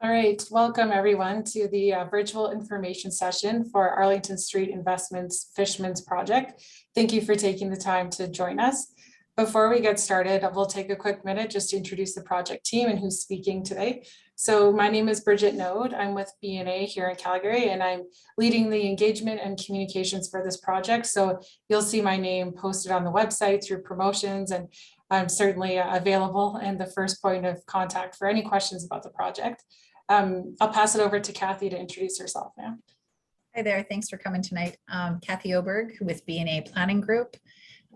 All right, welcome everyone to the virtual information session for Arlington Street Investments Fishman's project. Thank you for taking the time to join us. Before we get started, we'll take a quick minute just to introduce the project team and who's speaking today. So my name is Bridget Node. I'm with BNA here in Calgary, and I'm leading the engagement and communications for this project. So you'll see my name posted on the website through promotions, and I'm certainly available and the first point of contact for any questions about the project. I'll pass it over to Kathy to introduce herself now. Hi there, thanks for coming tonight. Kathy Oberg with BNA Planning Group.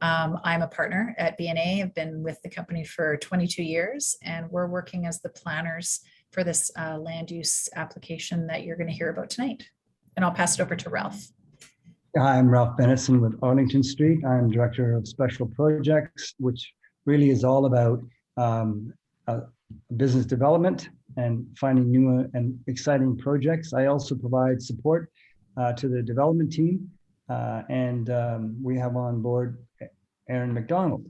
I'm a partner at BNA. I've been with the company for 22 years, and we're working as the planners for this land use application that you're going to hear about tonight. And I'll pass it over to Ralph. Hi, I'm Ralph Bennison with Arlington Street. I'm Director of Special Projects, which really is all about business development and finding new and exciting projects. I also provide support to the development team, and we have on board Aaron McDonald.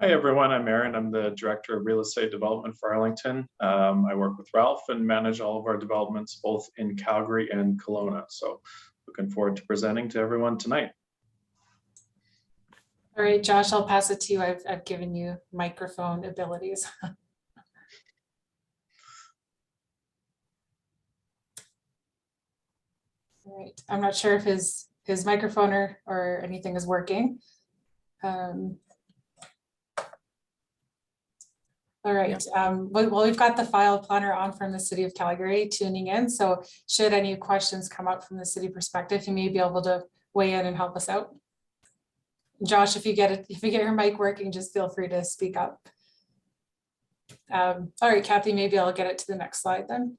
Hi everyone, I'm Aaron. I'm the Director of Real Estate Development for Arlington. I work with Ralph and manage all of our developments both in Calgary and Kelowna. So looking forward to presenting to everyone tonight. All right, Josh, I'll pass it to you. I've given you microphone abilities. All right, I'm not sure if his microphone or anything is working. All right, well, we've got the file planner on from the City of Calgary tuning in. So should any questions come up from the city perspective, you may be able to weigh in and help us out. Josh, if you get your mic working, just feel free to speak up. All right, Kathy, maybe I'll get it to the next slide then.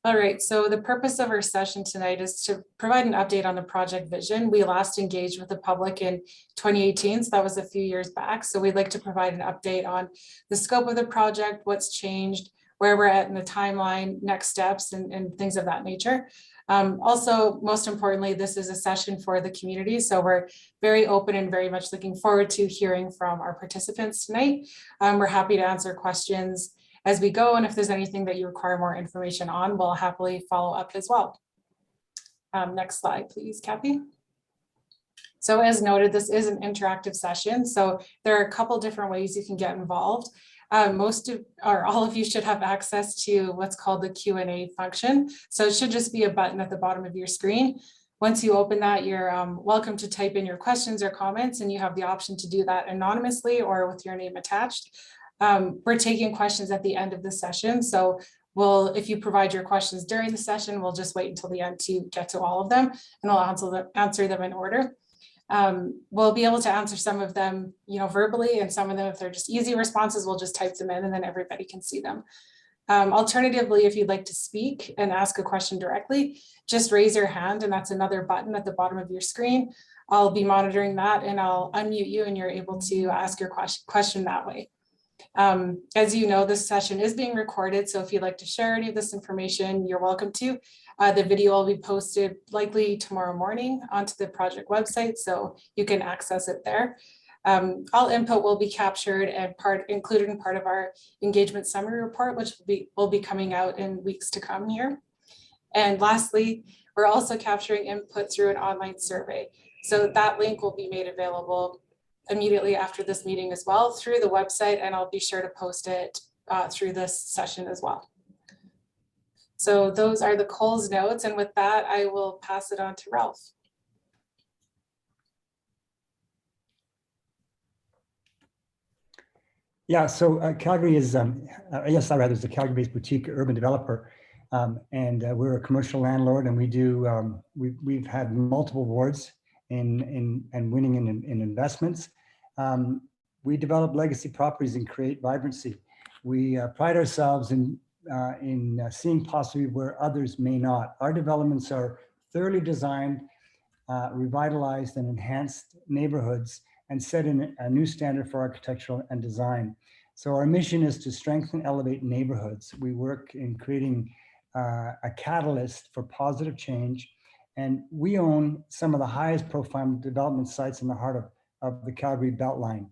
All right, so the purpose of our session tonight is to provide an update on the project vision. We last engaged with the public in 2018, so that was a few years back. So we'd like to provide an update on the scope of the project, what's changed, where we're at in the timeline, next steps, and things of that nature. Also, most importantly, this is a session for the community. So we're very open and very much looking forward to hearing from our participants tonight. We're happy to answer questions as we go, and if there's anything that you require more information on, we'll happily follow up as well. Next slide, please, Kathy. So as noted, this is an interactive session. So there are a couple different ways you can get involved. All of you should have access to what's called the Q&A function. So it should just be a button at the bottom of your screen. Once you open that, you're welcome to type in your questions or comments, and you have the option to do that anonymously or with your name attached. We're taking questions at the end of the session. So if you provide your questions during the session, we'll just wait until the end to get to all of them, and we'll answer them in order. We'll be able to answer some of them, verbally, and some of them, if they're just easy responses, we'll just type them in and then everybody can see them. Alternatively, if you'd like to speak and ask a question directly, just raise your hand, and that's another button at the bottom of your screen. I'll be monitoring that, and I'll unmute you, and you're able to ask your question that way. As you know, this session is being recorded, so if you'd like to share any of this information, you're welcome to. The video will be posted likely tomorrow morning onto the project website, so you can access it there. All input will be captured and included in part of our engagement summary report, which will be coming out in weeks to come here. And lastly, we're also capturing input through an online survey. So that link will be made available immediately after this meeting as well through the website, and I'll be sure to post it through this session as well. So those are the Coles notes, and with that, I will pass it on to Ralph. Yeah, so Calgary is, yes, I rather is a Calgary-based boutique urban developer, and we're a commercial landlord, and we've had multiple awards and winning in investments. We develop legacy properties and create vibrancy. We pride ourselves in seeing possibly where others may not. Our developments are thoroughly designed, revitalized and enhanced neighborhoods, and set in a new standard for architectural and design. So our mission is to strengthen, elevate neighborhoods. We work in creating a catalyst for positive change. And we own some of the highest profile development sites in the heart of the Calgary Beltline.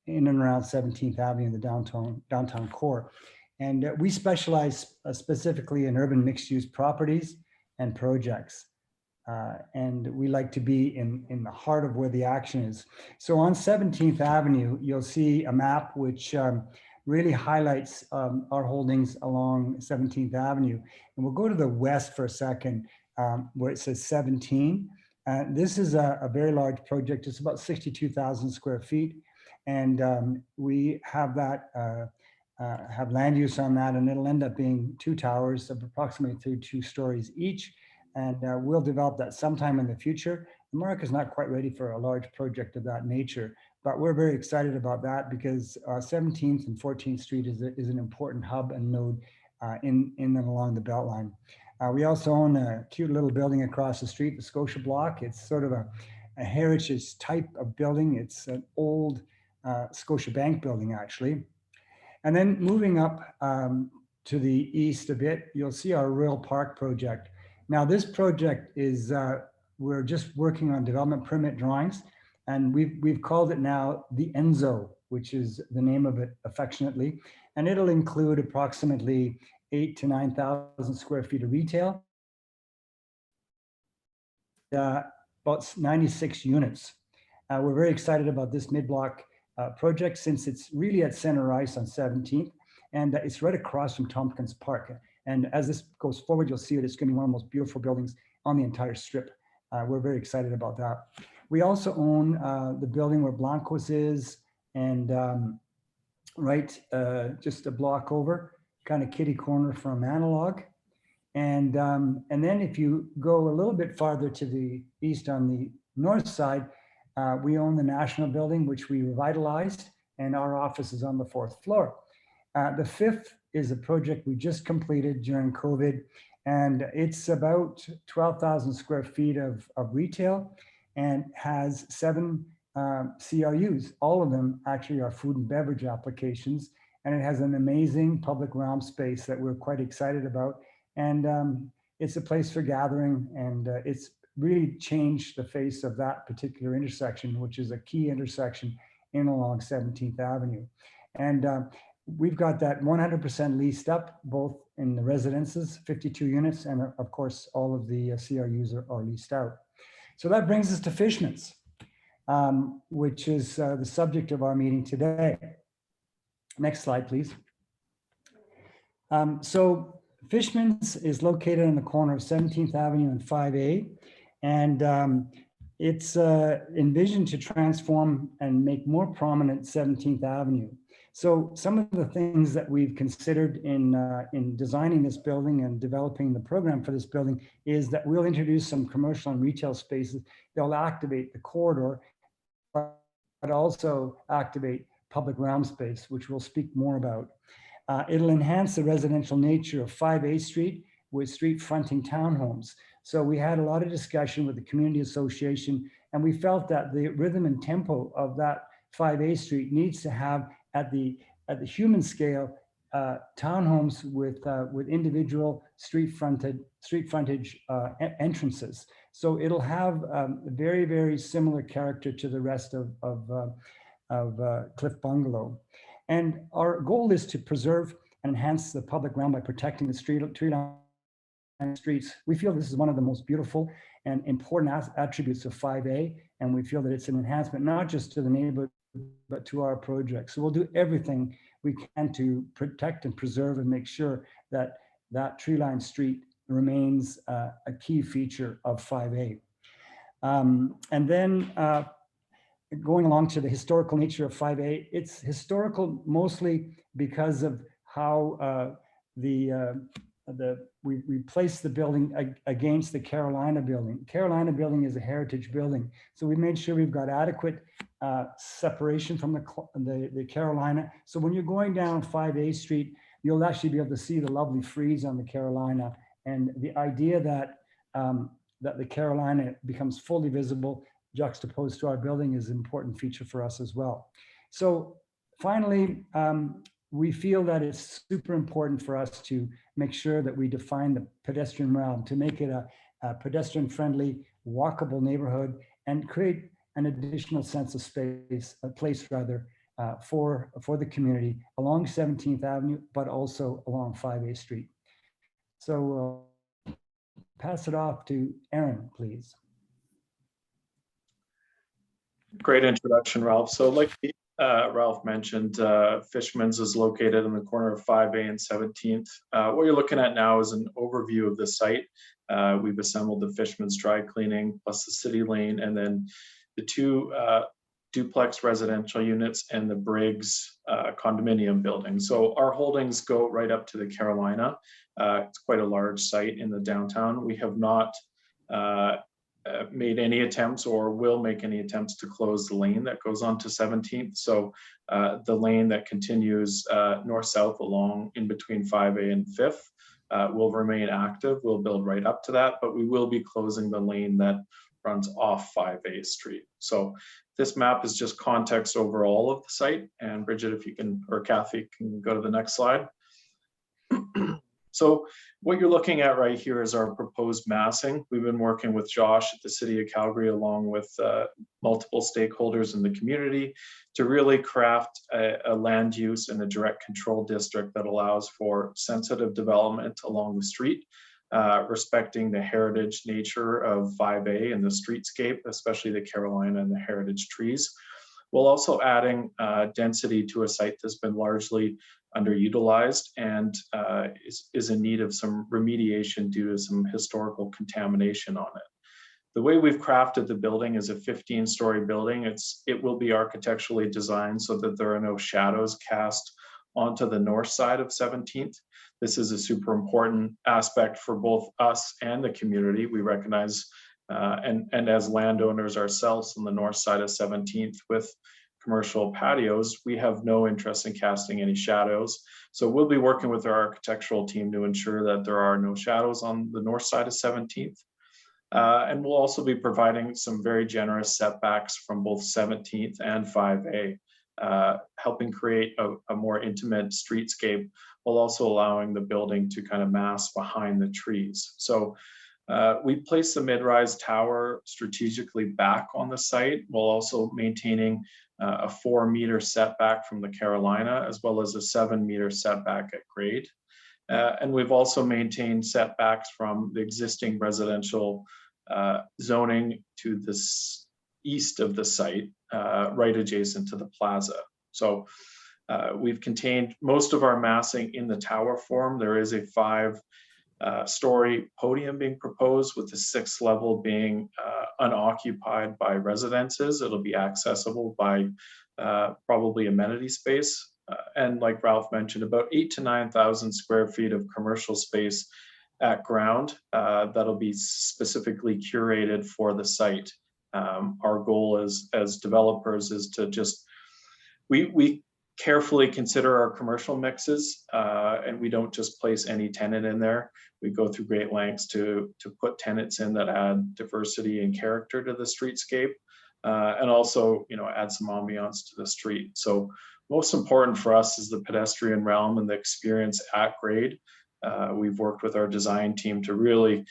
in and around 17th Avenue in the downtown core. And we specialize specifically in urban mixed-use properties and projects. And we like to be in the heart of where the action is. So on 17th Avenue, you'll see a map which really highlights our holdings along 17th Avenue. And we'll go to the west for a second, where it says 17. This is a very large project. It's about 62,000 square feet. And we have that, have land use on that, and it'll end up being 2 towers of approximately 32 stories each. And we'll develop that sometime in the future. The market is not quite ready for a large project of that nature, but we're very excited about that because 17th and 14th Street is an important hub and node in and along the Beltline. We also own a cute little building across the street, the Scotia Block. It's sort of a heritage type of building. It's an old Scotia Bank building, actually. And then moving up to the east a bit, you'll see our Royal Park project. Now, this project is, we're just working on development permit drawings, and we've called it now the Enzo, which is the name of it affectionately. And it'll include approximately 8,000 to 9,000 square feet of retail, about 96 units. We're very excited about this mid-block project since it's really at center ice on 17th, and it's right across from Tompkins Park. And as this goes forward, you'll see it. It's going to be one of the most beautiful buildings on the entire strip. We're very excited about that. We also own the building where Blancos is, and right just a block over, kind of kitty corner from Analog. And then if you go a little bit farther to the east on the north side, we own the National Building, which we revitalized, and our office is on the 4th floor. The 5th is a project we just completed during COVID, and it's about 12,000 square feet of retail and has 7 CRUs. All of them actually are food and beverage applications, and it has an amazing public realm space that we're quite excited about. And it's a place for gathering, and it's really changed the face of that particular intersection, which is a key intersection in along 17th Avenue. And we've got that 100% leased up, both in the residences, 52 units, and of course, all of the CRUs are leased out. So that brings us to Fishman's, which is the subject of our meeting today. Next slide, please. So Fishman's is located on the corner of 17th Avenue and 5A, and it's envisioned to transform and make more prominent 17th Avenue. So some of the things that we've considered in designing this building and developing the program for this building is that we'll introduce some commercial and retail spaces. They'll activate the corridor, but also activate public realm space, which we'll speak more about. It'll enhance the residential nature of 5A Street with street fronting townhomes. So we had a lot of discussion with the community association, and we felt that the rhythm and tempo of that 5A Street needs to have at the human scale townhomes with individual street frontage entrances. So it'll have a very, very similar character to the rest of Cliff Bungalow. And our goal is to preserve and enhance the public realm by protecting the tree line streets. We feel this is one of the most beautiful and important attributes of 5A, and we feel that it's an enhancement not just to the neighborhood, but to our project. So we'll do everything we can to protect and preserve and make sure that that tree line street remains a key feature of 5A. And then going along to the historical nature of 5A, it's historical mostly because of how we placed the building against the Carolina building. Carolina building is a heritage building. So we made sure we've got adequate separation from the Carolina. So when you're going down 5A Street, you'll actually be able to see the lovely frieze on the Carolina. And the idea that, that the Carolina becomes fully visible juxtaposed to our building is an important feature for us as well. So finally, we feel that it's super important for us to make sure that we define the pedestrian realm, to make it a pedestrian-friendly, walkable neighborhood, and create an additional sense of space, a place rather, for the community along 17th Avenue, but also along 5A Street. So pass it off to Aaron, please. Great introduction, Ralph. So like Ralph mentioned, Fishman's is located in the corner of 5A and 17th. What you're looking at now is an overview of the site. We've assembled the Fishman's dry cleaning plus the city lane, and then the two duplex residential units and the Briggs condominium building. So our holdings go right up to the Carolina. It's quite a large site in the downtown. We have not made any attempts or will make any attempts to close the lane that goes on to 17th. So the lane that continues north-south along in between 5A and 5th will remain active. We'll build right up to that, but we will be closing the lane that runs off 5A Street. So this map is just context over all of the site. And Bridget, if you can, or Kathy can go to the next slide. So what you're looking at right here is our proposed massing. We've been working with Josh at the City of Calgary along with multiple stakeholders in the community to really craft a land use and a direct control district that allows for sensitive development along the street, respecting the heritage nature of 5A and the streetscape, especially the Carolina and the heritage trees, while also adding density to a site that's been largely underutilized and is in need of some remediation due to some historical contamination on it. The way we've crafted the building is a 15-story building. It will be architecturally designed so that there are no shadows cast onto the north side of 17th. This is a super important aspect for both us and the community. We recognize and as landowners ourselves on the north side of 17th with commercial patios, we have no interest in casting any shadows. So we'll be working with our architectural team to ensure that there are no shadows on the north side of 17th. And we'll also be providing some very generous setbacks from both 17th and 5A, helping create a more intimate streetscape while also allowing the building to kind of mass behind the trees. So we placed the mid-rise tower strategically back on the site while also maintaining a 4-meter setback from the Carolina, as well as a 7-meter setback at grade. And we've also maintained setbacks from the existing residential zoning to the east of the site, right adjacent to the plaza. So we've contained most of our massing in the tower form. There is a 5-story podium being proposed, with the 6th level being unoccupied by residences. It'll be accessible by probably amenity space. And like Ralph mentioned, about 8,000 to 9,000 square feet of commercial space at ground that'll be specifically curated for the site. Our goal as developers is to just, we carefully consider our commercial mixes, and we don't just place any tenant in there. We go through great lengths to put tenants in that add diversity and character to the streetscape, and also, add some ambiance to the street. So most important for us is the pedestrian realm and the experience at grade. We've worked with our design team to really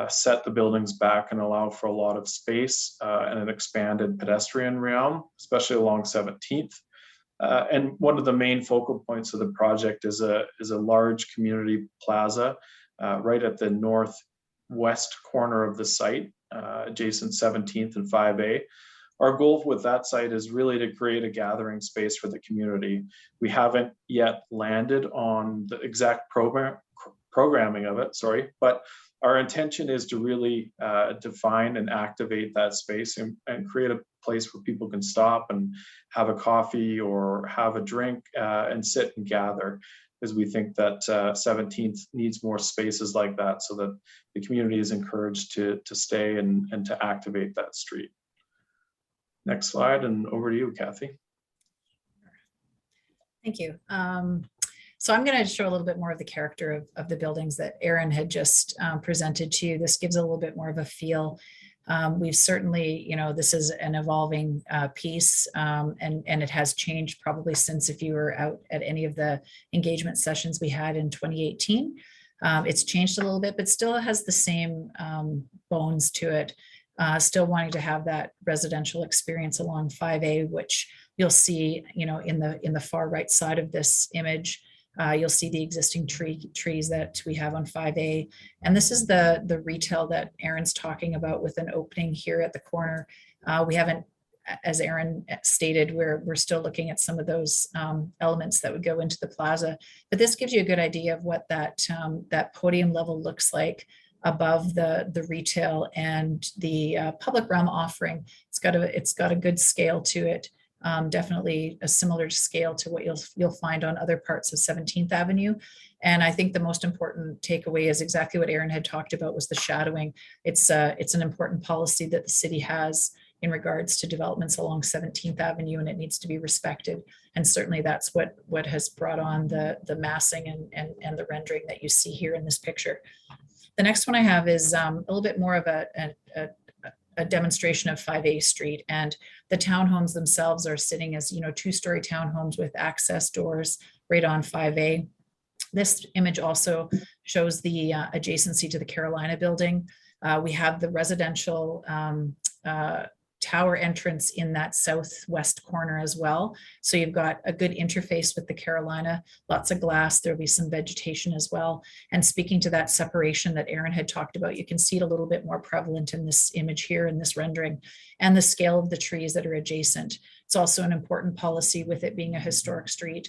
set the buildings back and allow for a lot of space and an expanded pedestrian realm, especially along 17th. And one of the main focal points of the project is a large community plaza right at the northwest corner of the site, adjacent 17th and 5A. Our goal with that site is really to create a gathering space for the community. We haven't yet landed on the exact programming of it, but our intention is to really define and activate that space and create a place where people can stop and have a coffee or have a drink and sit and gather, because we think that 17th needs more spaces like that so that the community is encouraged to stay and to activate that street. Next slide, and over to you, Kathy. Thank you. So I'm going to show a little bit more of the character of the buildings that Aaron had just presented to you. This gives a little bit more of a feel. We've certainly, this is an evolving piece, and it has changed probably since if you were out at any of the engagement sessions we had in 2018. It's changed a little bit, but still has the same bones to it. Still wanting to have that residential experience along 5A, which you'll see, you know, in the far right side of this image, you'll see the existing trees that we have on 5A. And this is the retail that Aaron's talking about with an opening here at the corner. We haven't, as Aaron stated, we're still looking at some of those elements that would go into the plaza. But this gives you a good idea of what that podium level looks like above the retail and the public realm offering. It's got a good scale to it. Definitely a similar scale to what you'll find on other parts of 17th Avenue. And I think the most important takeaway is exactly what Aaron had talked about, was the shadowing. It's an important policy that the city has in regards to developments along 17th Avenue, and it needs to be respected. And certainly that's what has brought on the massing and the rendering that you see here in this picture. The next one I have is a little bit more of a demonstration of 5A Street, and the townhomes themselves are sitting as, you know, two-story townhomes with access doors right on 5A. This image also shows the adjacency to the Carolina building. We have the residential tower entrance in that southwest corner as well. So you've got a good interface with the Carolina, lots of glass, there'll be some vegetation as well. And speaking to that separation that Aaron had talked about, you can see it a little bit more prevalent in this image here, in this rendering, and the scale of the trees that are adjacent. It's also an important policy with it being a historic street.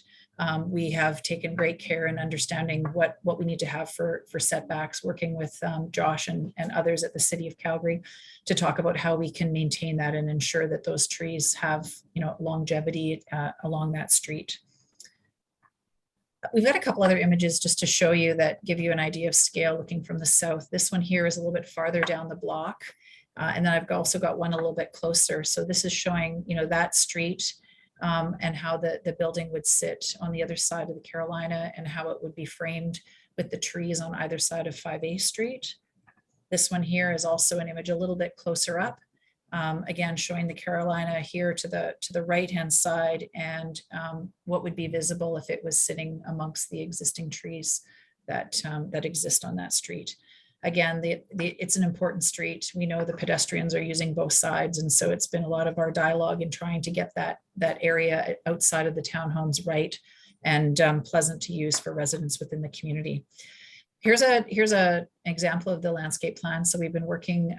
We have taken great care in understanding what we need to have for setbacks, working with Josh and others at the City of Calgary to talk about how we can maintain that and ensure that those trees have, you know, longevity along that street. We've got a couple other images just to show you that give you an idea of scale looking from the south. This one here is a little bit farther down the block. And then I've also got one a little bit closer. So this is showing, you know, that street and how the building would sit on the other side of the Carolina and how it would be framed with the trees on either side of 5A Street. This one here is also an image a little bit closer up. Again, showing the Carolina here to the right-hand side and what would be visible if it was sitting amongst the existing trees that exist on that street. Again, it's an important street. We know the pedestrians are using both sides, and so it's been a lot of our dialogue in trying to get that area outside of the townhomes right and pleasant to use for residents within the community. Here's an example of the landscape plan. So we've been working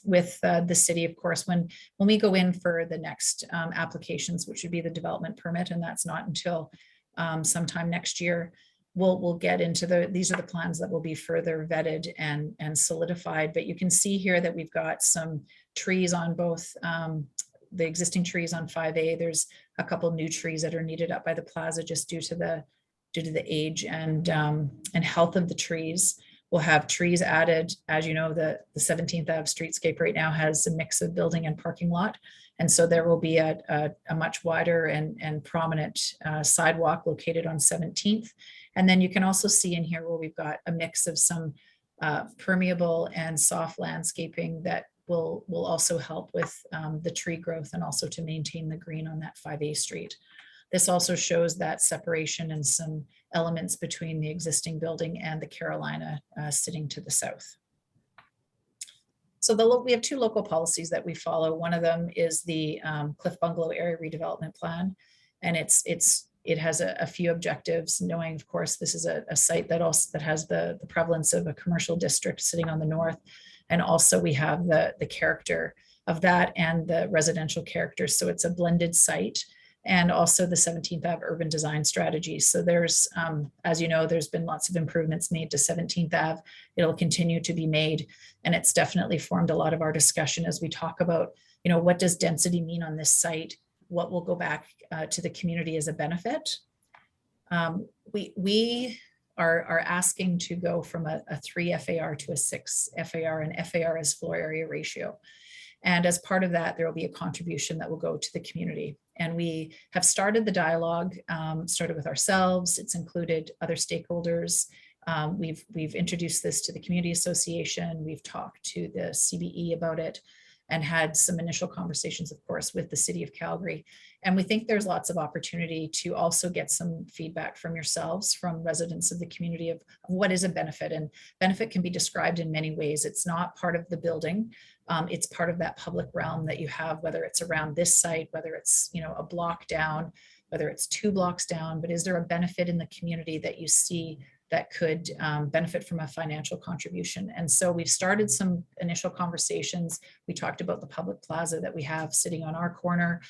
with the city, of course, when we go in for the next applications, which would be the development permit, and that's not until sometime next year. We'll get into these are the plans that will be further vetted and solidified, but you can see here that we've got some trees on both the existing trees on 5A. There's a couple new trees that are needed up by the plaza just due to the age and health of the trees. We'll have trees added. As you know, the 17th Ave streetscape right now has a mix of building and parking lot. And so there will be a much wider and prominent sidewalk located on 17th. And then you can also see in here where we've got a mix of some permeable and soft landscaping that will also help with the tree growth and also to maintain the green on that 5A Street. This also shows that separation and some elements between the existing building and the Carolina sitting to the south. So we have two local policies that we follow. One of them is the Cliff Bungalow Area Redevelopment Plan, and it has a few objectives, knowing, of course, this is a site that has the prevalence of a commercial district sitting on the north, and also we have the character of that and the residential character. So it's a blended site, and also the 17th Ave urban design strategy. So there's, as you know, there's been lots of improvements made to 17th Ave. It'll continue to be made, and it's definitely formed a lot of our discussion as we talk about, you know, what does density mean on this site? What will go back to the community as a benefit? We are asking to go from a 3 FAR to a 6 FAR, and FAR is floor area ratio. And as part of that, there will be a contribution that will go to the community. And we have started the dialogue, started with ourselves. It's included other stakeholders. We've introduced this to the community association. We've talked to the CBE about it and had some initial conversations, of course, with the City of Calgary. And we think there's lots of opportunity to also get some feedback from yourselves, from residents of the community of what is a benefit. And benefit can be described in many ways. It's not part of the building. It's part of that public realm that you have, whether it's around this site, whether it's, you know, a block down, whether it's 2 blocks down, but is there a benefit in the community that you see that could benefit from a financial contribution? And so we've started some initial conversations. We talked about the public plaza that we have sitting on our corner.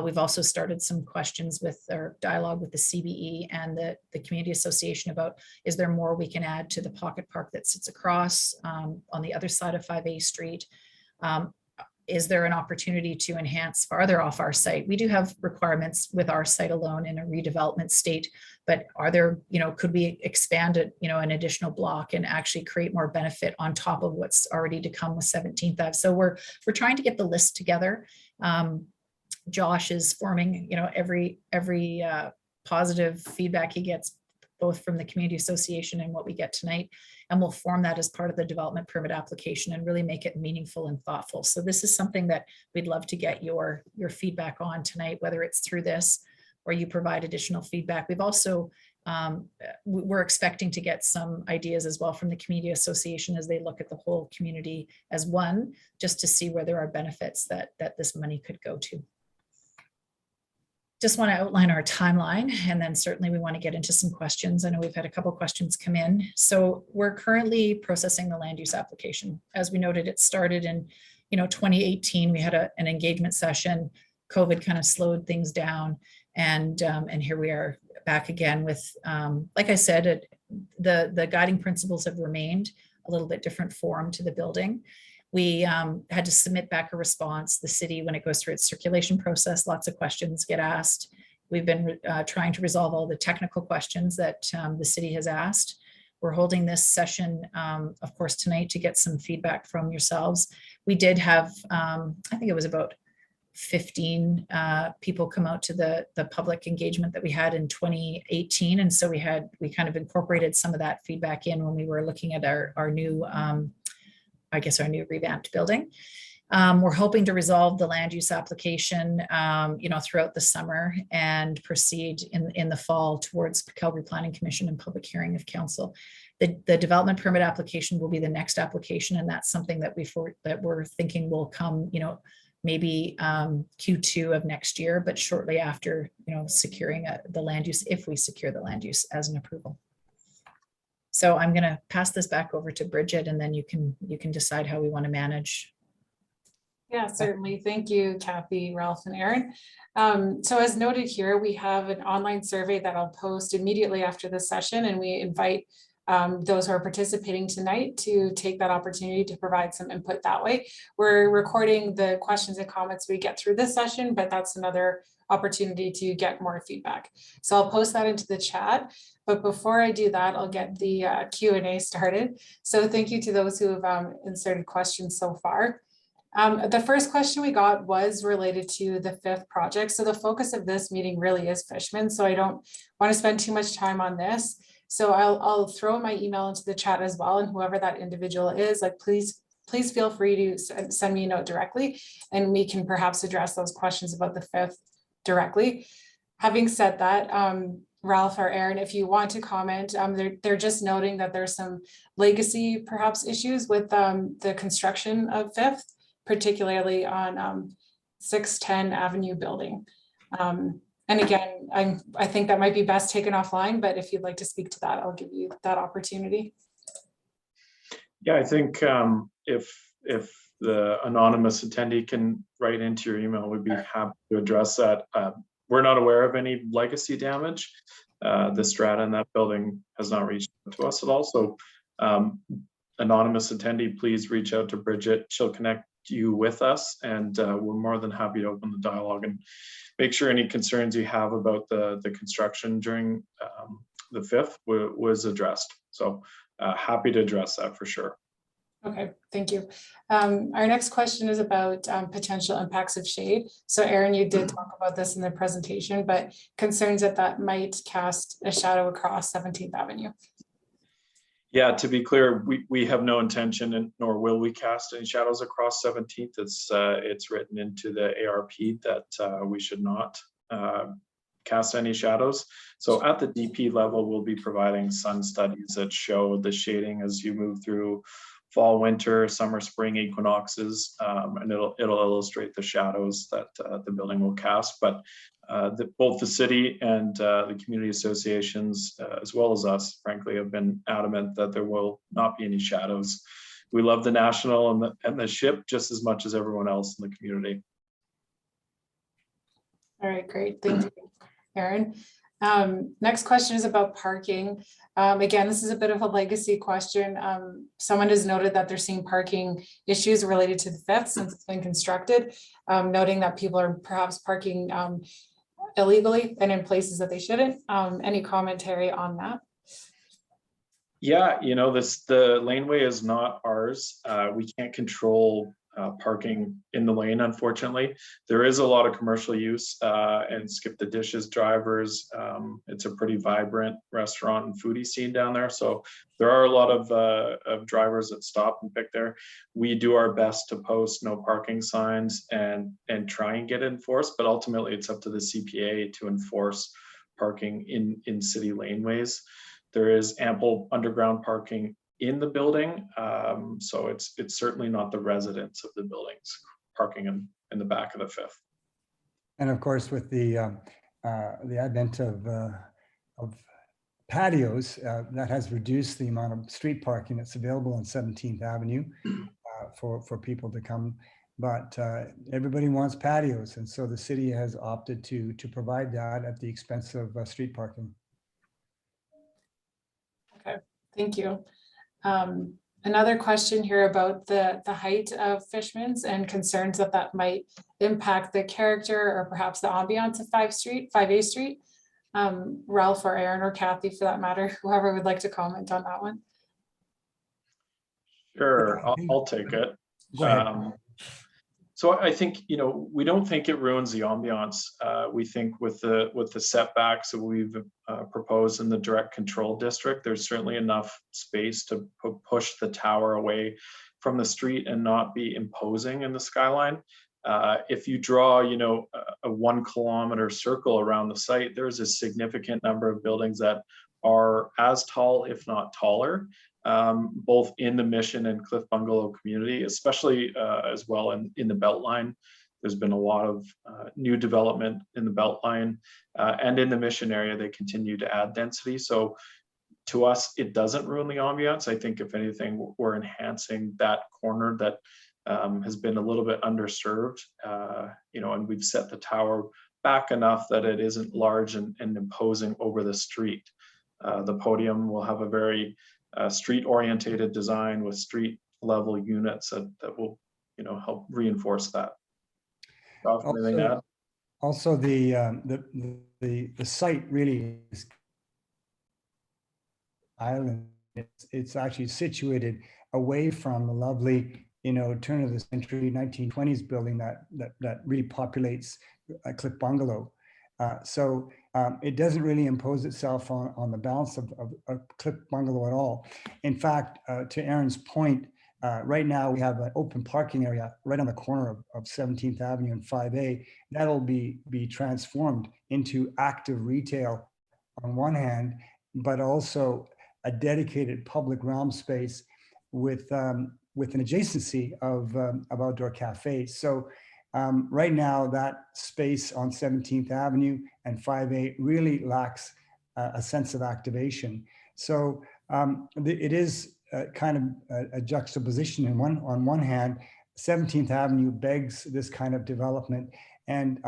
We've also started some questions with our dialogue with the CBE and the community association about, is there more we can add to the pocket park that sits across on the other side of 5A Street? Is there an opportunity to enhance farther off our site? We do have requirements with our site alone in a redevelopment state, but are there, you know, could we expand it, you know, an additional block and actually create more benefit on top of what's already to come with 17th Ave? So we're trying to get the list together. Josh is forming, you know, every positive feedback he gets, both from the community association and what we get tonight. And we'll form that as part of the development permit application and really make it meaningful and thoughtful. So this is something that we'd love to get your feedback on tonight, whether it's through this or you provide additional feedback. We've also, we're expecting to get some ideas as well from the community association as they look at the whole community as one, just to see where there are benefits that this money could go to. Just want to outline our timeline, and then certainly we want to get into some questions. I know we've had a couple of questions come in. So we're currently processing the land use application. As we noted, it started in 2018. We had an engagement session. COVID kind of slowed things down, and here we are back again with, like I said, the guiding principles have remained a little bit different form to the building. We had to submit back a response. The city, when it goes through its circulation process, lots of questions get asked. We've been trying to resolve all the technical questions that the city has asked. We're holding this session, of course, tonight to get some feedback from yourselves. We did have, I think it was about 15 people come out to the public engagement that we had in 2018. And so we kind of incorporated some of that feedback in when we were looking at our new our new revamped building. We're hoping to resolve the land use application, throughout the summer and proceed in the fall towards Calgary Planning Commission and public hearing of council. The development permit application will be the next application, and that's something that we're thinking will come, maybe Q2 of next year, but shortly after, securing the land use, if we secure the land use as an approval. So I'm going to pass this back over to Bridget, and then you can decide how we want to manage. Yeah, certainly. Thank you, Kathy, Ralph, and Aaron. So as noted here, we have an online survey that I'll post immediately after the session, and we invite those who are participating tonight to take that opportunity to provide some input that way. We're recording the questions and comments we get through this session, but that's another opportunity to get more feedback. So I'll post that into the chat. But before I do that, I'll get the Q&A started. So thank you to those who have inserted questions so far. The first question we got was related to the 5th project. So the focus of this meeting really is Fishman. So I don't want to spend too much time on this. So I'll throw my email into the chat as well. And whoever that individual is, please feel free to send me a note directly, and we can perhaps address those questions about the 5th directly. Having said that, Ralph or Aaron, if you want to comment, they're just noting that there's some legacy perhaps issues with the construction of 5th, particularly on 610 Avenue building. And again, I think that might be best taken offline, but if you'd like to speak to that, I'll give you that opportunity. Yeah, I think if the anonymous attendee can write into your email, we'd be happy to address that. We're not aware of any legacy damage. The strata in that building has not reached out to us at all. So anonymous attendee, please reach out to Bridget. She'll connect you with us, and we're more than happy to open the dialogue and make sure any concerns you have about the construction during the 5th was addressed. So happy to address that for sure. Okay, thank you. Our next question is about potential impacts of shade. So Aaron, you did talk about this in the presentation, but concerns that might cast a shadow across 17th Avenue. Yeah, to be clear, we have no intention, and nor will we cast any shadows across 17th. It's written into the ARP that we should not cast any shadows. So at the DP level, we'll be providing sun studies that show the shading as you move through fall, winter, summer, spring equinoxes, and it'll illustrate the shadows that the building will cast. But both the city and the community associations, as well as us, frankly, have been adamant that there will not be any shadows. We love the National and the ship just as much as everyone else in the community. All right, great. Thank you, Aaron. Next question is about parking. Again, this is a bit of a legacy question. Someone has noted that they're seeing parking issues related to the Fifth since it's been constructed, noting that people are perhaps parking illegally and in places that they shouldn't. Any commentary on that? Yeah, you know, the laneway is not ours. We can't control parking in the lane, unfortunately. There is a lot of commercial use and skip the dishes drivers. It's a pretty vibrant restaurant and foodie scene down there. So there are a lot of drivers that stop and pick there. We do our best to post no parking signs and try and get it enforced, but ultimately it's up to the CPA to enforce parking in city laneways. There is ample underground parking in the building, so it's certainly not the residents of the buildings parking in the back of the Fifth. And of course, with the advent of patios, that has reduced the amount of street parking that's available on 17th Avenue for people to come. But everybody wants patios, and so the city has opted to provide that at the expense of street parking. Okay, thank you. Another question here about the height of Fishman's and concerns that might impact the character or perhaps the ambiance of 5A Street. Ralph or Aaron or Kathy, for that matter, whoever would like to comment on that one. Sure, I'll take it. Go ahead. So I think, you know, we don't think it ruins the ambiance. We think with the setbacks that we've proposed in the direct control district, there's certainly enough space to push the tower away from the street and not be imposing in the skyline. If you draw, you know, a 1 kilometer circle around the site, there's a significant number of buildings that are as tall, if not taller, both in the Mission and Cliff Bungalow community, especially as well in the Beltline. There's been a lot of new development in the Beltline and in the Mission area. They continue to add density. So to us, it doesn't ruin the ambiance. I think if anything, we're enhancing that corner that has been a little bit underserved, you know, and we've set the tower back enough that it isn't large and imposing over the street. The podium will have a very street-orientated design with street-level units that will, you know, help reinforce that. Also, the site really is island. It's actually situated away from the lovely, you know, turn of the century 1920s building that really populates Cliff Bungalow. So it doesn't really impose itself on the balance of Cliff Bungalow at all. In fact, to Aaron's point, right now we have an open parking area right on the corner of 17th Avenue and 5A. That'll be transformed into active retail on one hand, but also a dedicated public realm space with an adjacency of outdoor cafes. So right now, that space on 17th Avenue and 5A really lacks a sense of activation. So it is kind of a juxtaposition. On one hand, 17th Avenue begs this kind of development, and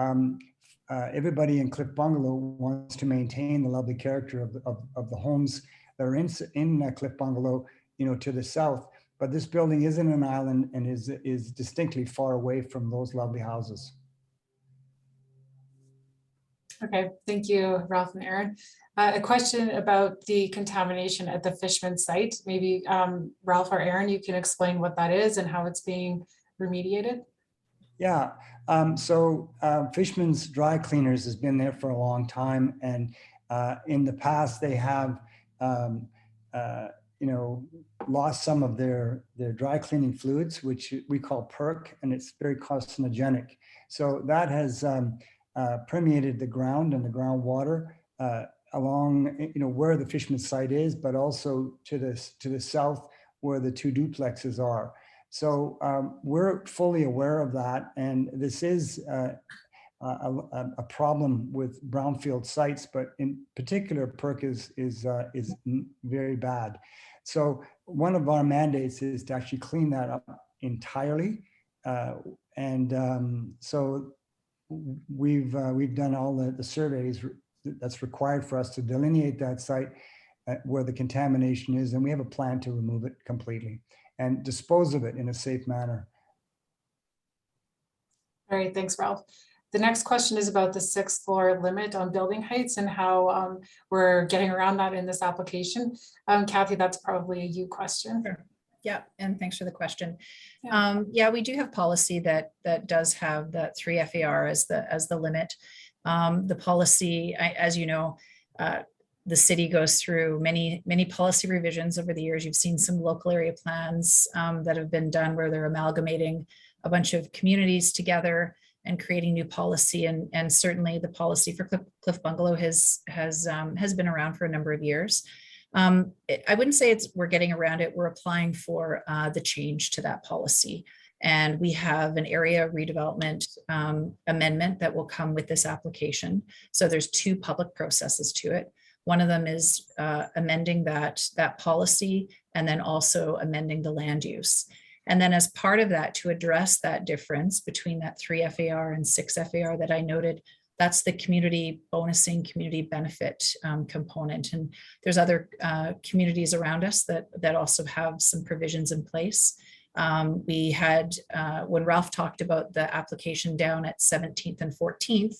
everybody in Cliff Bungalow wants to maintain the lovely character of the homes that are in Cliff Bungalow, you know, to the south. But this building is in an island and is distinctly far away from those lovely houses. Okay, thank you, Ralph and Aaron. A question about the contamination at the Fishman site. Maybe Ralph or Aaron, you can explain what that is and how it's being remediated. Yeah, so Fishman's Dry Cleaners has been there for a long time, and in the past they have you know, lost some of their dry cleaning fluids, which we call PERC, and it's very carcinogenic. So that has permeated the ground and the groundwater along, you know, where the Fishman site is, but also to the south where the two duplexes are. So we're fully aware of that. And this is a problem with brownfield sites, but in particular, PERC is very bad. So one of our mandates is to actually clean that up entirely. So we've done all the surveys that's required for us to delineate that site where the contamination is, and we have a plan to remove it completely and dispose of it in a safe manner. All right, thanks, Ralph. The next question is about the 6th floor limit on building heights and how we're getting around that in this application. Kathy, that's probably a you question. Sure. Yeah, and thanks for the question. Yeah. Yeah, we do have policy that does have the 3 FAR as the limit. The policy, as you know, the city goes through many policy revisions over the years. You've seen some local area plans that have been done where they're amalgamating a bunch of communities together and creating new policy. And certainly the policy for Cliff Bungalow has been around for a number of years. I wouldn't say we're getting around it. We're applying for the change to that policy. And we have an area redevelopment amendment that will come with this application. So there's 2 public processes to it. One of them is amending that policy and then also amending the land use. And then as part of that, to address that difference between that 3 FAR and 6 FAR that I noted, that's the community bonusing, community benefit component. And there's other communities around us that also have some provisions in place. We had, when Ralph talked about the application down at 17th and 14th,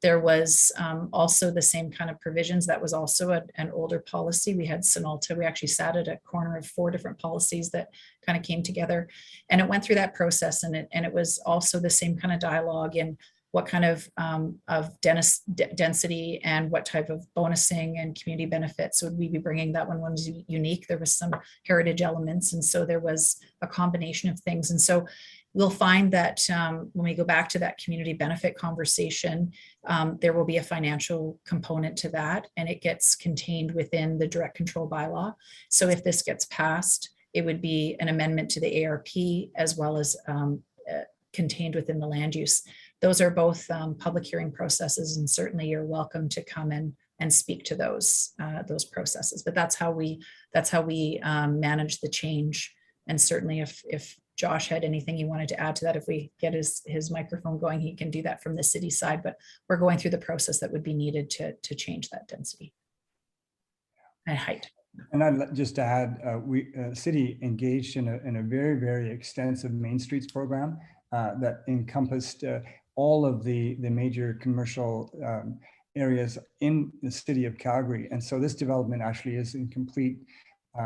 there was also the same kind of provisions. That was also an older policy. We had Sonalta. We actually sat at a corner of 4 different policies that kind of came together, and it went through that process. And it was also the same kind of dialogue in what kind of density and what type of bonusing and community benefits would we be bringing. That one was unique. There was some heritage elements, and so there was a combination of things. And so we'll find that when we go back to that community benefit conversation, there will be a financial component to that, and it gets contained within the direct control bylaw. So if this gets passed, it would be an amendment to the ARP as well as contained within the land use. Those are both public hearing processes, and certainly you're welcome to come in and speak to those processes. But that's how we manage the change. And certainly if Josh had anything he wanted to add to that, if we get his microphone going, he can do that from the city side, but we're going through the process that would be needed to change that density and height. And I'd just add, we city engaged in a very, very extensive Main Streets program that encompassed all of the major commercial areas in the city of Calgary. And so this development actually is in complete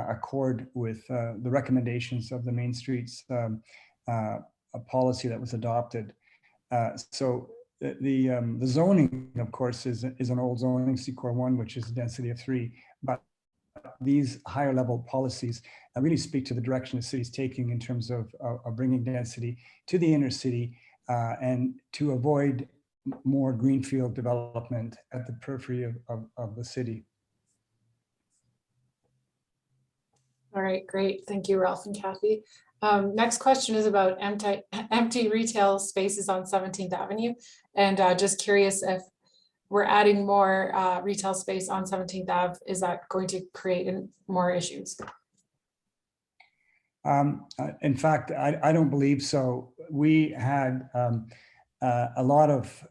accord with the recommendations of the Main Streets policy that was adopted. So the zoning, of course, is an old zoning, C-Core 1, which is a density of 3, but these higher level policies really speak to the direction the city is taking in terms of bringing density to the inner city and to avoid more greenfield development at the periphery of the city. All right, great. Thank you, Ralph and Kathy. Next question is about empty retail spaces on 17th Avenue. And just curious if we're adding more retail space on 17th Ave, is that going to create more issues? In fact, I don't believe so. We had a lot of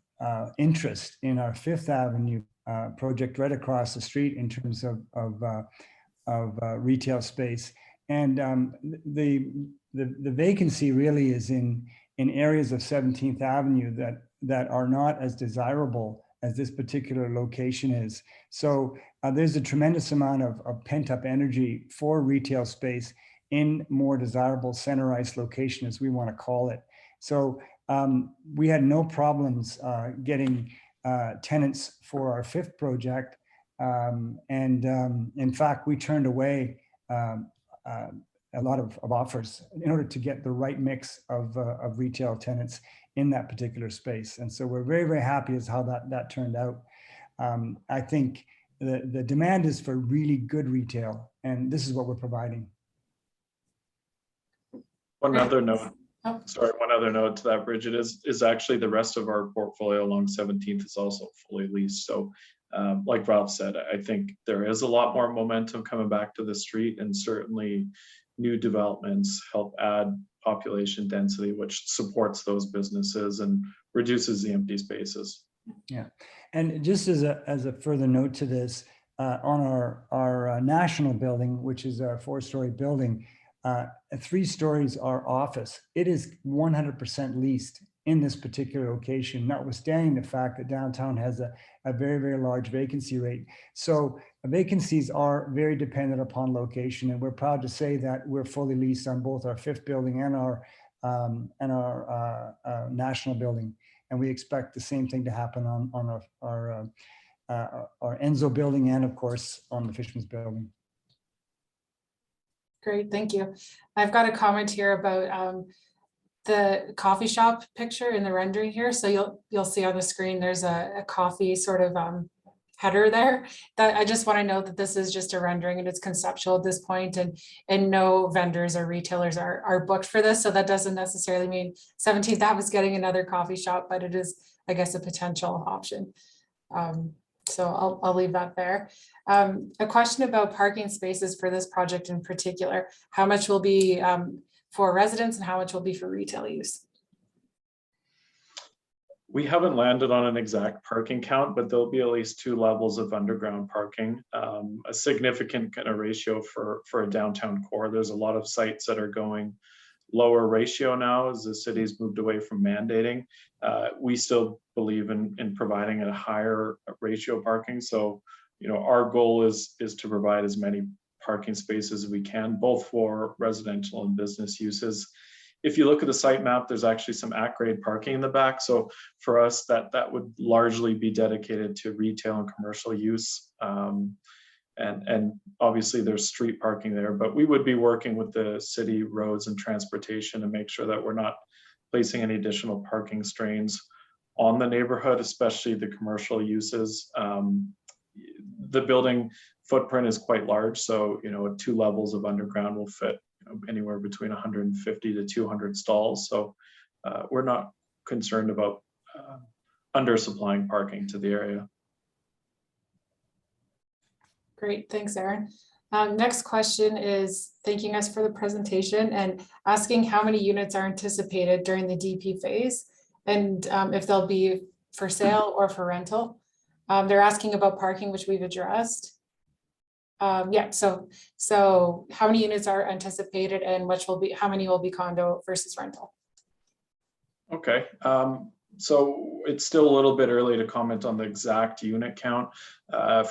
interest in our 5th Avenue project right across the street in terms of retail space. And the vacancy really is in areas of 17th Avenue that are not as desirable as this particular location is. So there's a tremendous amount of pent-up energy for retail space in more desirable centralized location, as we want to call it. So we had no problems getting tenants for our 5th project. In fact, we turned away a lot of offers in order to get the right mix of retail tenants in that particular space. And so we're very, very happy as how that turned out. I think the demand is for really good retail, and this is what we're providing. One other note, Oh. sorry, one other note to that, Bridget, is actually the rest of our portfolio along 17th is also fully leased. So like Ralph said, I think there is a lot more momentum coming back to the street, and certainly new developments help add population density, which supports those businesses and reduces the empty spaces. Yeah, and just as a further note to this, on our national building, which is our 4-story building, 3 stories are office. It is 100% leased in this particular location, notwithstanding the fact that downtown has a very, very large vacancy rate. So vacancies are very dependent upon location, and we're proud to say that we're fully leased on both our 5th building and our national building. And we expect the same thing to happen on our Enzo building, and of course on the Fishman's building. Great, thank you. I've got a comment here about the coffee shop picture in the rendering here. So you'll see on the screen, there's a coffee sort of header there. That I just want to note that this is just a rendering and it's conceptual at this point, and no vendors or retailers are booked for this. So that doesn't necessarily mean 17th Ave is getting another coffee shop, but it is, I guess, a potential option. So I'll leave that there. A question about parking spaces for this project in particular. How much will be for residents and how much will be for retail use? We haven't landed on an exact parking count, but there'll be at least 2 levels of underground parking, a significant kind of ratio for a downtown core. There's a lot of sites that are going lower ratio now as the city's moved away from mandating. We still believe in providing a higher ratio parking. So, you know, our goal is to provide as many parking spaces as we can, both for residential and business uses. If you look at the site map, there's actually some at-grade parking in the back. So for us, that would largely be dedicated to retail and commercial use. And obviously there's street parking there, but we would be working with the city roads and transportation to make sure that we're not placing any additional parking strains on the neighborhood, especially the commercial uses. The building footprint is quite large, so 2 levels of underground will fit anywhere between 150 to 200 stalls. So we're not concerned about undersupplying parking to the area. Great, thanks, Aaron. Next question is thanking us for the presentation and asking how many units are anticipated during the DP phase, and if they'll be for sale or for rental. They're asking about parking, which we've addressed. Yeah, so how many units are anticipated, and how many will be condo versus rental? Okay. So it's still a little bit early to comment on the exact unit count.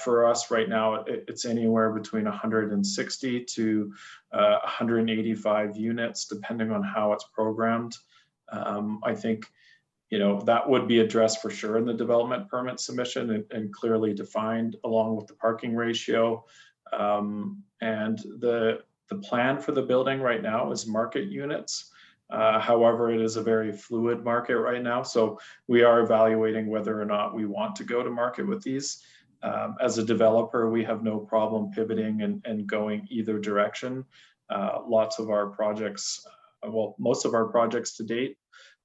For us right now, it's anywhere between 160 to 185 units, depending on how it's programmed. I think, that would be addressed for sure in the development permit submission and clearly defined along with the parking ratio. And the plan for the building right now is market units. However, it is a very fluid market right now. So we are evaluating whether or not we want to go to market with these. As a developer, we have no problem pivoting and going either direction. Lots of our projects, well, most of our projects to date,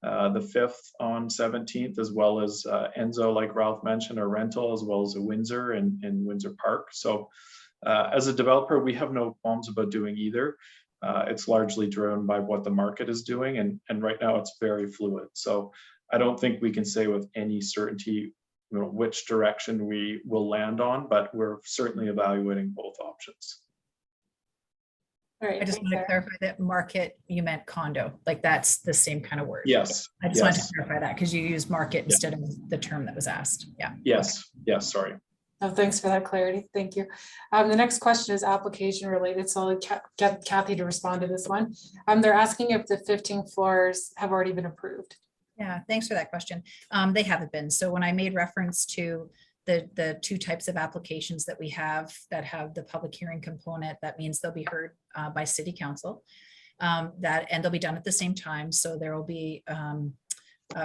the 5th on 17th, as well as Enzo, like Ralph mentioned, are rental, as well as a Windsor and Windsor Park. So as a developer, we have no qualms about doing either. It's largely driven by what the market is doing, and right now it's very fluid. So I don't think we can say with any certainty which direction we will land on, but we're certainly evaluating both options. All right, I just want to clarify that market, you meant condo, like that's the same kind of word. Yes. I just wanted to clarify that because you used market instead of the term that was asked. Yeah. Yes. Okay. Yes. Sorry. Oh, thanks for that clarity. Thank you. The next question is application related, so I'll get Kathy to respond to this one. They're asking if the 15 floors have already been approved. Yeah, thanks for that question. They haven't been. So when I made reference to the 2 types of applications that we have that have the public hearing component, that means they'll be heard by City Council, and they'll be done at the same time. So there will be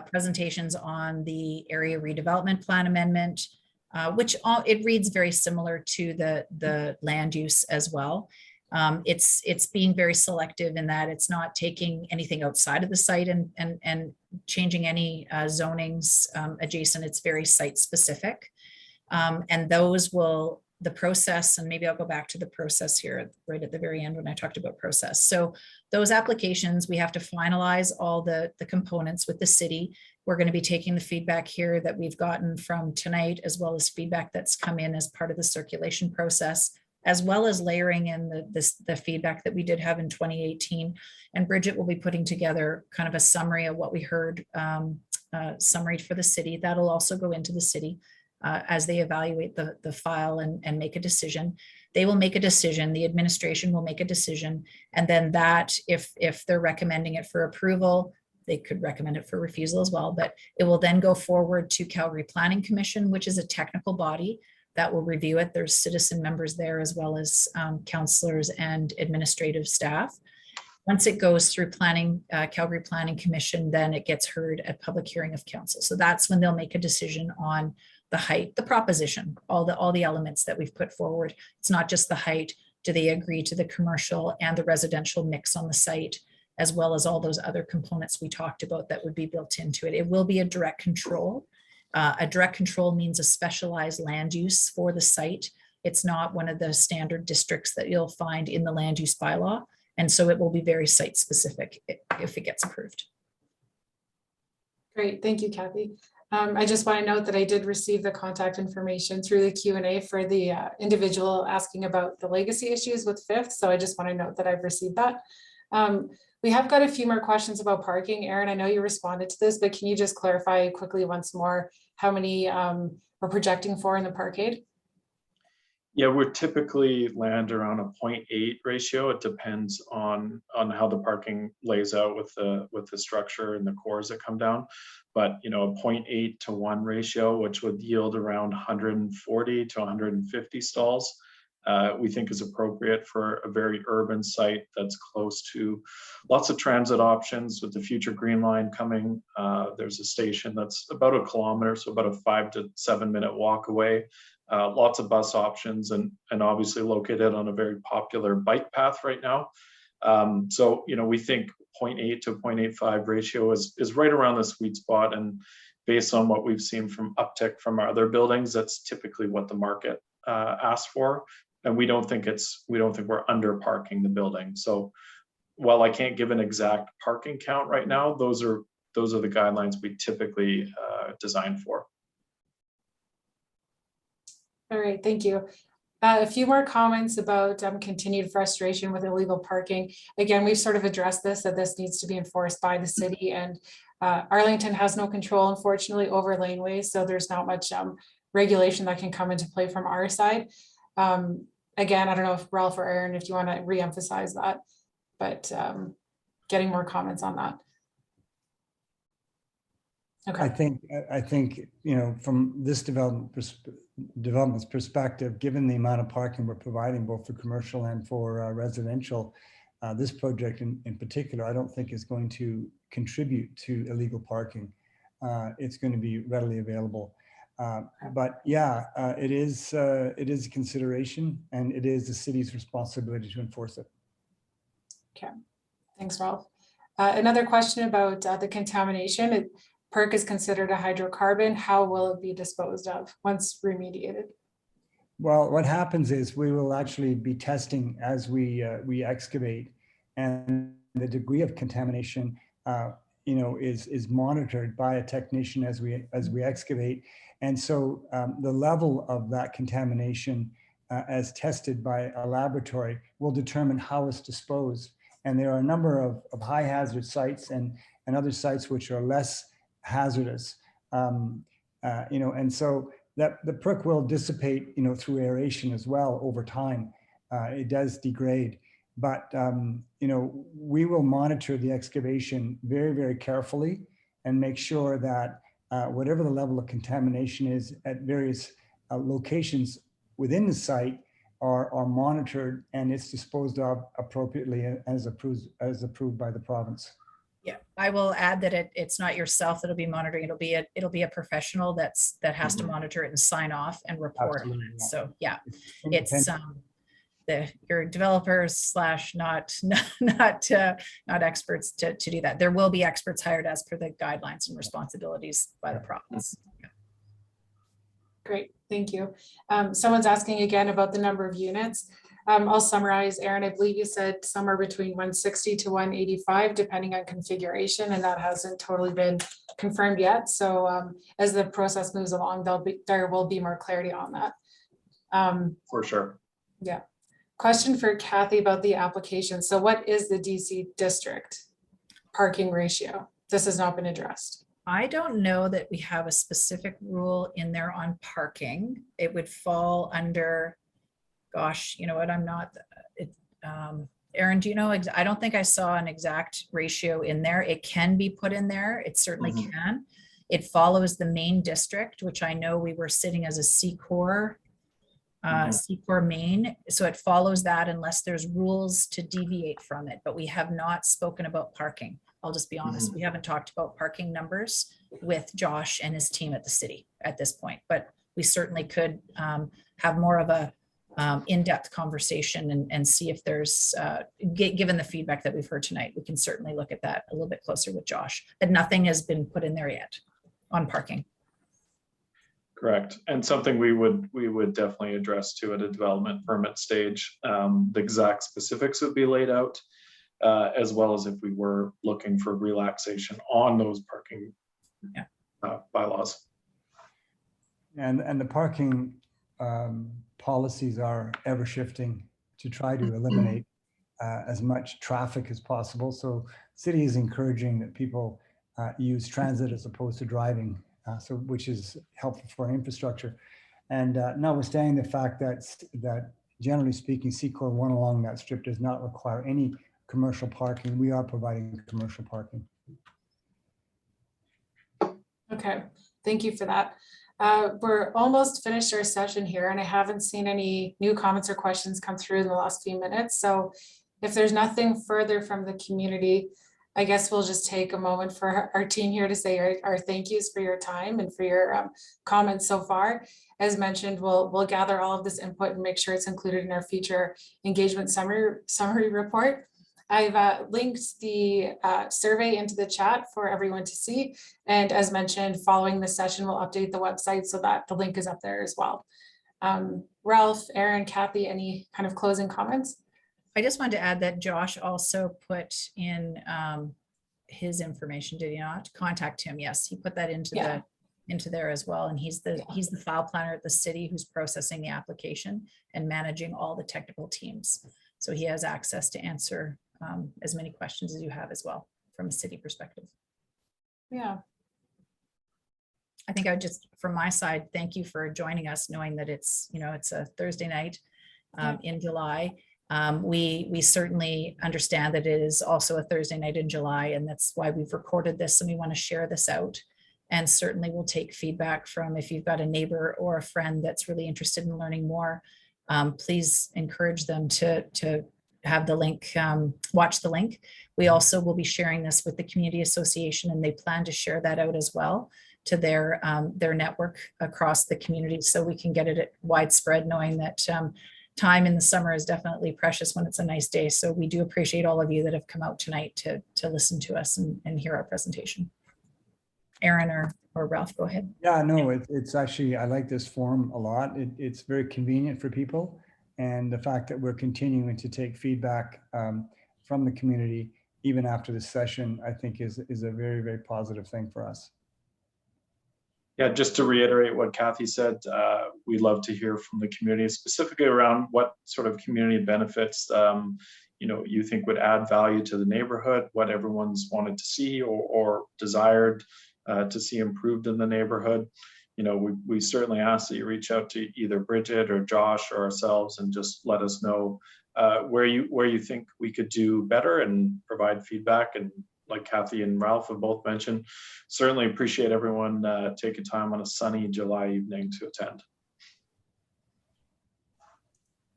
presentations on the area redevelopment plan amendment, which it reads very similar to the land use as well. It's being very selective in that it's not taking anything outside of the site and changing any zonings adjacent. It's very site specific. And those will, the process, and maybe I'll go back to the process here right at the very end when I talked about process. So those applications, we have to finalize all the components with the city. We're going to be taking the feedback here that we've gotten from tonight, as well as feedback that's come in as part of the circulation process, as well as layering in the feedback that we did have in 2018. And Bridget will be putting together kind of a summary of what we heard, summary for the city. That'll also go into the city as they evaluate the file and make a decision. They will make a decision, the administration will make a decision, and then that, if they're recommending it for approval, they could recommend it for refusal as well, but it will then go forward to Calgary Planning Commission, which is a technical body that will review it. There's citizen members there, as well as councillors and administrative staff. Once it goes through Calgary Planning Commission, then it gets heard at public hearing of council. So that's when they'll make a decision on the height, the proposition, all the elements that we've put forward. It's not just the height. Do they agree to the commercial and the residential mix on the site, as well as all those other components we talked about that would be built into it? It will be a direct control. A direct control means a specialized land use for the site. It's not one of the standard districts that you'll find in the land use bylaw. And so it will be very site specific if it gets approved. Great, thank you, Kathy. I just want to note that I did receive the contact information through the Q&A for the individual asking about the legacy issues with Fifth. So I just want to note that I've received that. We have got a few more questions about parking. Aaron, I know you responded to this, but can you just clarify quickly once more how many we're projecting for in the parkade? Yeah, we're typically land around a 0.8 ratio. It depends on how the parking lays out with the structure and the cores that come down. But a 0.8 to 1 ratio, which would yield around 140 to 150 stalls, we think is appropriate for a very urban site that's close to lots of transit options. With the future Green Line coming, there's a station that's about a kilometer, so about a 5 to 7 minute walk away. Lots of bus options, and obviously located on a very popular bike path right now. So we think 0.8 to 0.85 ratio is right around the sweet spot, and based on what we've seen from uptick from our other buildings, that's typically what the market asks for. And we don't think we're under parking the building. So while I can't give an exact parking count right now, those are the guidelines we typically design for. All right, thank you. A few more comments about continued frustration with illegal parking. Again, we've sort of addressed this, that this needs to be enforced by the city, and Arlington has no control, unfortunately, over laneways. So there's not much regulation that can come into play from our side. Again, I don't know if Ralph or Aaron, if you want to re-emphasize that, but getting more comments on that. Okay. I think from this development's perspective, given the amount of parking we're providing both for commercial and for residential, this project in particular, I don't think is going to contribute to illegal parking. It's going to be readily available. But yeah, it is a consideration, and it is the city's responsibility to enforce it. Okay, thanks, Ralph. Another question about the contamination. PERC is considered a hydrocarbon. How will it be disposed of once remediated? Well, what happens is we will actually be testing as we excavate, and the degree of contamination is monitored by a technician as we excavate. And so the level of that contamination as tested by a laboratory will determine how it's disposed. And there are a number of high hazard sites and other sites which are less hazardous, and so that the PERC will dissipate, through aeration as well over time. It does degrade, but we will monitor the excavation very, very carefully and make sure that whatever the level of contamination is at various locations within the site are monitored, and it's disposed of appropriately as approved by the province. Yeah, I will add that it's not yourself that'll be monitoring. It'll be a professional that has to monitor it and sign off and report on it. So yeah, your developers slash not experts to do that. There will be experts hired as per the guidelines and responsibilities by the province. Great, thank you. Someone's asking again about the number of units. I'll summarize, Aaron, I believe you said somewhere between 160 to 185, depending on configuration, and that hasn't totally been confirmed yet. So as the process moves along, there will be more clarity on that. For sure. Yeah. Question for Kathy about the application. So what is the DC district parking ratio? This has not been addressed. I don't know that we have a specific rule in there on parking. It would fall under, gosh, you know what, I'm not, Aaron, do you know, I don't think I saw an exact ratio in there. It can be put in there. It certainly can. It follows the main district, which I know we were sitting as a C-Corps, C-Corps main. So it follows that unless there's rules to deviate from it, but we have not spoken about parking. I'll just be honest. We haven't talked about parking numbers with Josh and his team at the city at this point, but we certainly could have more of a in-depth conversation and see if there's, given the feedback that we've heard tonight, we can certainly look at that a little bit closer with Josh, but nothing has been put in there yet on parking. Correct. And something we would definitely address too at a development permit stage. The exact specifics would be laid out, as well as if we were looking for relaxation on those parking bylaws. And the parking policies are ever shifting to try to eliminate as much traffic as possible. So city is encouraging that people use transit as opposed to driving, so which is helpful for infrastructure. And notwithstanding the fact that generally speaking, C-Corps 1 along that strip does not require any commercial parking, we are providing commercial parking. Okay, thank you for that. We're almost finished our session here, and I haven't seen any new comments or questions come through in the last few minutes. So if there's nothing further from the community, I guess we'll just take a moment for our team here to say our thank yous for your time and for your comments so far. As mentioned, we'll gather all of this input and make sure it's included in our future engagement summary report. I've linked the survey into the chat for everyone to see. And as mentioned, following this session, we'll update the website so that the link is up there as well. Ralph, Aaron, Kathy, any kind of closing comments? I just wanted to add that Josh also put in his information, did he not? Contact him. Yes, he put that into into there as well. And he's the file planner at the city who's processing the application and managing all the technical teams. So he has access to answer as many questions as you have as well from a city perspective. Yeah. I think I would just, from my side, thank you for joining us, knowing that it's, it's a Thursday night in July. We certainly understand that it is also a Thursday night in July, and that's why we've recorded this, and we want to share this out. And certainly we'll take feedback from, if you've got a neighbor or a friend that's really interested in learning more, please encourage them to have the link, watch the link. We also will be sharing this with the community association, and they plan to share that out as well to their network across the community, so we can get it at widespread, knowing that time in the summer is definitely precious when it's a nice day. So we do appreciate all of you that have come out tonight to listen to us and hear our presentation. Aaron or Ralph, go ahead. Yeah, no, it's actually, I like this forum a lot. It's very convenient for people. And the fact that we're continuing to take feedback from the community, even after this session, I think is a very, very positive thing for us. Yeah, just to reiterate what Kathy said, we'd love to hear from the community, specifically around what sort of community benefits you think would add value to the neighborhood, what everyone's wanted to see or desired to see improved in the neighborhood. We certainly ask that you reach out to either Bridget or Josh or ourselves and just let us know where you think we could do better and provide feedback. And like Kathy and Ralph have both mentioned, certainly appreciate everyone taking time on a sunny July evening to attend.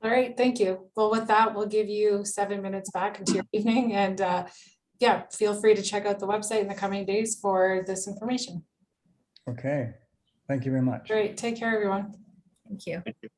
All right, thank you. Well, with that, we'll give you 7 minutes back into your evening, and yeah, feel free to check out the website in the coming days for this information. Okay, thank you very much. Great, take care, everyone. Thank you. Thank you.